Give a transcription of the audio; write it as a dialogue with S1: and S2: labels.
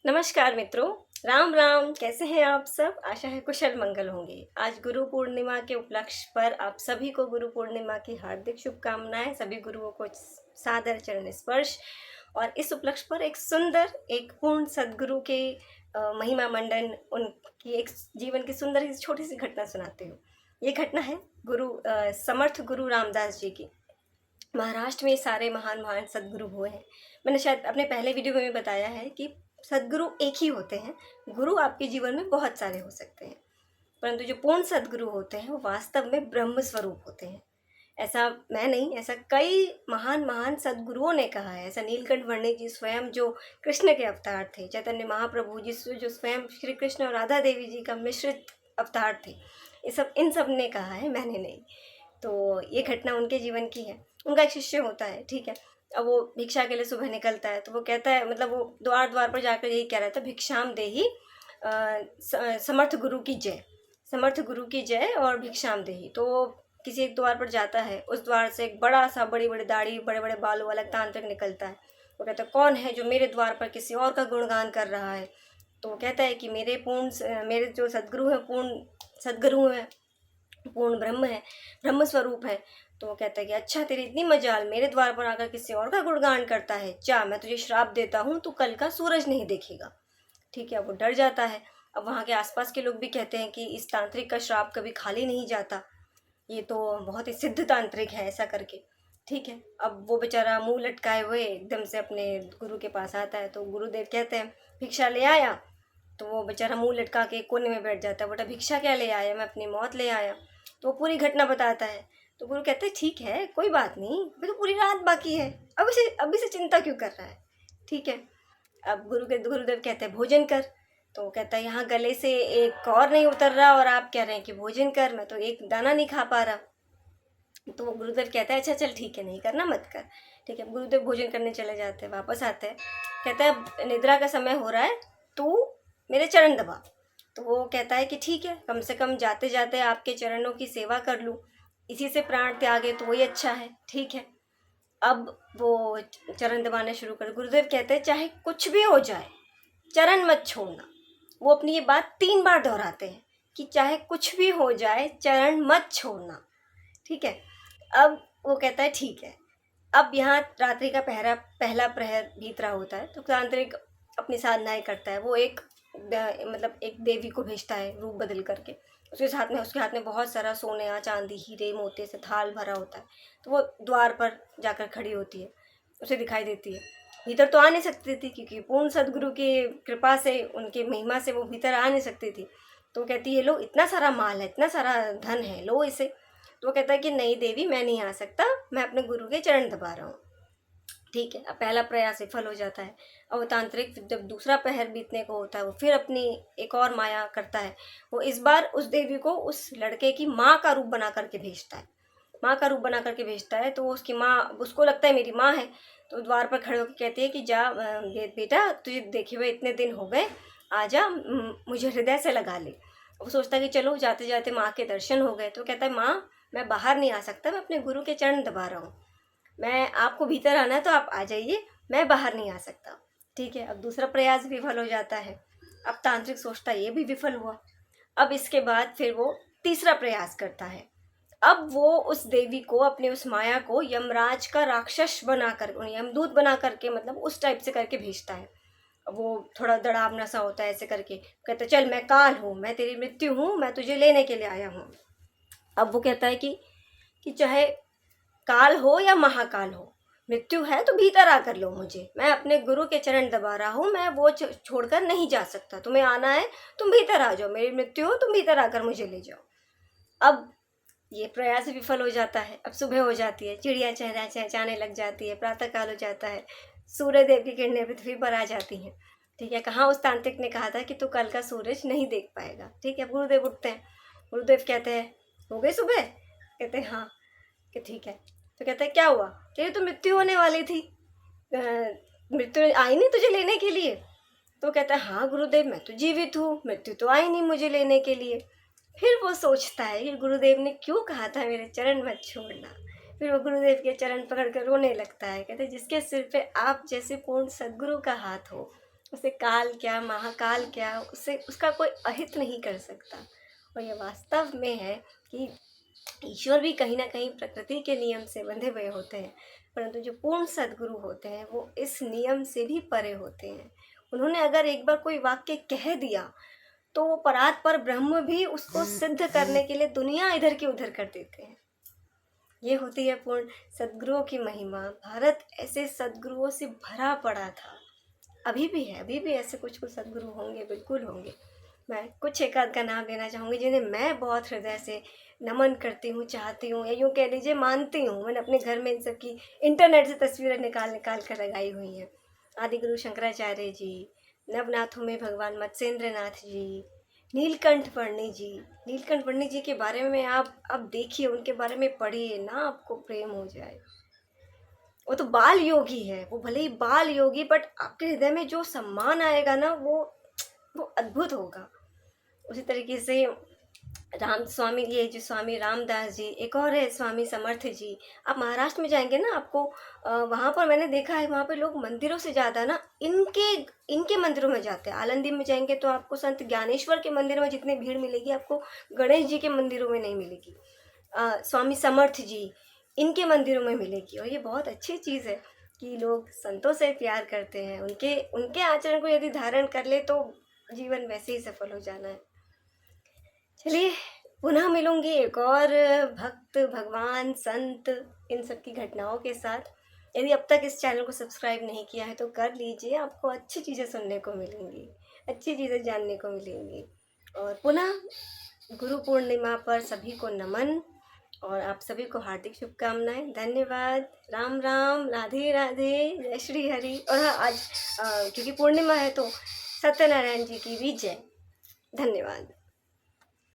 S1: नमस्कार मित्रों, राम राम। कैसे हैं आप सब? आशा है कुशल मंगल होंगे। आज गुरु पूर्णिमा के उपलक्ष्य पर आप सभी को गुरु पूर्णिमा की हार्दिक शुभकामनाएं। सभी गुरुओं को सादर चरण स्पर्श। और इस उपलक्ष्य पर एक पूर्ण सद्गुरु के महिमा मंडन, उनकी एक जीवन की सुंदर सी छोटी सी घटना सुनाती हूँ। ये घटना है समर्थ गुरु रामदास जी की। महाराष्ट्र में सारे महान महान सद्गुरु हुए हैं। मैंने शायद अपने पहले वीडियो में भी बताया है कि सद्गुरु एक ही होते हैं। गुरु आपके जीवन में बहुत सारे हो सकते हैं, परंतु जो पूर्ण सद्गुरु होते हैं वो वास्तव में ब्रह्म स्वरूप होते हैं। ऐसा मैं नहीं, ऐसा कई महान महान सद्गुरुओं ने कहा है। ऐसा नीलकंठ वर्णिक जी स्वयं जो कृष्ण के अवतार थे, चैतन्य महाप्रभु जी जो स्वयं श्री कृष्ण और राधा देवी जी का मिश्रित अवतार थे, इन सब ने कहा है, मैंने नहीं। तो ये घटना उनके जीवन की है। उनका एक शिष्य होता है, ठीक है। अब वो भिक्षा के लिए सुबह निकलता है, तो वो कहता है, मतलब वो द्वार द्वार पर जाकर यही कह रहा था, भिक्षाम देही, समर्थ गुरु की जय, समर्थ गुरु की जय और भिक्षाम देही। तो वो किसी एक द्वार पर जाता है, उस द्वार से एक बड़ा सा बड़ी बड़ी दाढ़ी बड़े बड़े बालों वाला तांत्रिक निकलता है। वो कहता है, कौन है जो मेरे द्वार पर किसी और का गुणगान कर रहा है? तो वो कहता है कि मेरे जो सदगुरु हैं, पूर्ण सदगुरु हैं, पूर्ण ब्रह्म है, ब्रह्म स्वरूप है। तो वो कहता है कि अच्छा, तेरी इतनी मजाल, मेरे द्वार पर आकर किसी और का गुणगान करता है। जा, मैं तुझे श्राप देता हूँ, तू कल का सूरज नहीं देखेगा। ठीक है, वो डर जाता है। अब वहाँ के आसपास के लोग भी कहते हैं कि इस तांत्रिक का श्राप कभी खाली नहीं जाता, ये तो बहुत ही सिद्ध तांत्रिक है, ऐसा करके। ठीक है, अब वो बेचारा मुंह लटकाए हुए एकदम से अपने गुरु के पास आता है। तो गुरुदेव कहते हैं, भिक्षा ले आया? तो वो बेचारा मुंह लटका के एक कोने में बैठ जाता है। बेटा, भिक्षा क्या ले आया? मैं अपनी मौत ले आया। तो वो पूरी घटना बताता है। तो गुरु कहते हैं, ठीक है, कोई बात नहीं, अभी तो पूरी रात बाकी है, अभी से चिंता क्यों कर रहा है? ठीक है। अब गुरुदेव कहते हैं, भोजन कर। तो वो कहता है, यहाँ गले से एक और नहीं उतर रहा और आप कह रहे हैं कि भोजन कर, मैं तो एक दाना नहीं खा पा रहा। तो वो गुरुदेव कहता है, अच्छा चल ठीक है, नहीं करना मत कर। ठीक है, गुरुदेव भोजन करने चले जाते हैं, वापस आते हैं। कहता है, निद्रा का समय हो रहा है, तू मेरे चरण दबा। तो वो कहता है कि ठीक है, कम से कम जाते जाते आपके चरणों की सेवा कर लूँ, इसी से प्राण त्यागे तो वही अच्छा है। ठीक है, अब वो चरण दबाना शुरू कर। गुरुदेव कहते हैं, चाहे कुछ भी हो जाए, चरण मत छोड़ना। वो अपनी ये बात 3 बार दोहराते हैं कि चाहे कुछ भी हो जाए, चरण मत छोड़ना। ठीक है, अब वो कहता है, ठीक है। अब यहाँ रात्रि का पहला प्रहर बीत रहा होता है। तो तांत्रिक अपनी साधनाएं करता है। वो मतलब एक देवी को भेजता है रूप बदल करके। उसके हाथ में बहुत सारा सोने, चांदी, हीरे मोती से थाल भरा होता है। तो वो द्वार पर जाकर खड़ी होती है, उसे दिखाई देती है। भीतर तो आ नहीं सकती थी, क्योंकि पूर्ण सदगुरु की कृपा से, उनकी महिमा से वो भीतर आ नहीं सकती थी। तो कहती है, लो, इतना सारा माल है, इतना सारा धन है, लो इसे। तो वो कहता है कि नहीं देवी, मैं नहीं आ सकता, मैं अपने गुरु के चरण दबा रहा हूँ। ठीक है, अब पहला प्रयास विफल हो जाता है। और वो तांत्रिक जब दूसरा पहर बीतने को होता है, वो फिर अपनी एक और माया करता है। वो इस बार उस देवी को उस लड़के की माँ का रूप बना करके भेजता है। माँ का रूप बना करके भेजता है। तो उसकी माँ, उसको लगता है मेरी माँ है। तो द्वार पर खड़े होकर कहती है कि जा बेटा, तुझे देखे हुए इतने दिन हो गए, आजा, मुझे हृदय से लगा ले। वो सोचता है कि चलो, जाते जाते माँ के दर्शन हो गए। तो कहता है, माँ, मैं बाहर नहीं आ सकता, मैं अपने गुरु के चरण दबा रहा हूँ। मैं, आपको भीतर आना है तो आप आ जाइए, मैं बाहर नहीं आ सकता। ठीक है, अब दूसरा प्रयास विफल हो जाता है। अब तांत्रिक सोचता है, ये भी विफल हुआ। अब इसके बाद फिर वो तीसरा प्रयास करता है। अब वो उस देवी को, अपने उस माया को यमराज का राक्षस बनाकर, यमदूत बना करके, मतलब उस टाइप से करके भेजता है। अब वो थोड़ा दड़ावना सा होता है, ऐसे करके कहता है, चल, मैं काल हूँ, मैं तेरी मृत्यु हूँ, मैं तुझे लेने के लिए आया हूँ। अब वो कहता है कि चाहे काल हो या महाकाल हो, मृत्यु है तो भीतर आकर लो मुझे, मैं अपने गुरु के चरण दबा रहा हूँ, मैं वो छोड़कर नहीं जा सकता। तुम्हें आना है, तुम भीतर आ जाओ, मेरी मृत्यु हो, तुम भीतर आकर मुझे ले जाओ। अब ये प्रयास विफल हो जाता है। अब सुबह हो जाती है, चिड़िया चहचहाने लग जाती है, प्रातः काल हो जाता है, सूर्य देव की किरणें पृथ्वी पर आ जाती हैं। ठीक है, कहाँ उस तांत्रिक ने कहा था कि तू कल का सूरज नहीं देख पाएगा। ठीक है, गुरुदेव उठते हैं। गुरुदेव कहते हैं, हो गई सुबह? कहते हैं, हाँ। कि ठीक है। तो कहते हैं, क्या हुआ? तेरी तो मृत्यु होने वाली थी, मृत्यु आई नहीं तुझे लेने के लिए? तो कहता है, हाँ गुरुदेव, मैं तो जीवित हूँ, मृत्यु तो आई नहीं मुझे लेने के लिए। फिर वो सोचता है कि गुरुदेव ने क्यों कहा था मेरे चरण मत छोड़ना। फिर वो गुरुदेव के चरण पकड़ कर रोने लगता है। कहते, जिसके सिर पे आप जैसे पूर्ण सदगुरु का हाथ हो, उसे काल क्या महाकाल क्या उससे उसका कोई अहित नहीं कर सकता। और ये वास्तव में है कि ईश्वर भी कहीं ना कहीं प्रकृति के नियम से बंधे हुए होते हैं, परंतु जो पूर्ण सद्गुरु होते हैं वो इस नियम से भी परे होते हैं। उन्होंने अगर एक बार कोई वाक्य कह दिया तो वो परात पर ब्रह्म भी उसको सिद्ध करने के लिए दुनिया इधर की उधर कर देते हैं। ये होती है पूर्ण सद्गुरुओं की महिमा। भारत ऐसे सद्गुरुओं से भरा पड़ा था, अभी भी है, अभी भी ऐसे कुछ कुछ सद्गुरु होंगे, बिल्कुल होंगे। मैं कुछ एक आध का नाम लेना चाहूँगी जिन्हें मैं बहुत हृदय से नमन करती हूँ, चाहती हूँ, या यूँ कह लीजिए मानती हूँ। मैंने अपने घर में इन सब की इंटरनेट से तस्वीरें निकाल निकाल कर लगाई हुई हैं। आदि गुरु शंकराचार्य जी, नवनाथों में भगवान मत्स्येंद्र नाथ जी, नीलकंठ वर्णी जी। नीलकंठ वर्णी जी के बारे में आप देखिए, उनके बारे में पढ़िए ना, आपको प्रेम हो जाए। वो तो बाल योगी है, वो भले ही बाल योगी, बट आपके हृदय में जो सम्मान आएगा ना वो अद्भुत होगा। उसी तरीके से राम स्वामी, ये जो स्वामी रामदास जी, एक और है स्वामी समर्थ जी। आप महाराष्ट्र में जाएंगे ना, आपको वहाँ पर मैंने देखा है, वहाँ पे लोग मंदिरों से ज़्यादा ना इनके इनके मंदिरों में जाते हैं। आलंदी में जाएंगे तो आपको संत ज्ञानेश्वर के मंदिर में जितनी भीड़ मिलेगी, आपको गणेश जी के मंदिरों में नहीं मिलेगी। स्वामी समर्थ जी, इनके मंदिरों में मिलेगी। और ये बहुत अच्छी चीज़ है कि लोग संतों से प्यार करते हैं, उनके उनके आचरण को यदि धारण कर ले तो जीवन वैसे ही सफल हो जाना है। चलिए, पुनः मिलूंगी एक और भक्त, भगवान, संत, इन सब की घटनाओं के साथ। यदि अब तक इस चैनल को सब्सक्राइब नहीं किया है तो कर लीजिए, आपको अच्छी चीज़ें सुनने को मिलेंगी, अच्छी चीज़ें जानने को मिलेंगी। और पुनः गुरु पूर्णिमा पर सभी को नमन और आप सभी को हार्दिक शुभकामनाएं। धन्यवाद। राम राम, राधे राधे, जय श्री हरि। और हाँ, आज क्योंकि पूर्णिमा है तो सत्यनारायण जी की भी जय। धन्यवाद।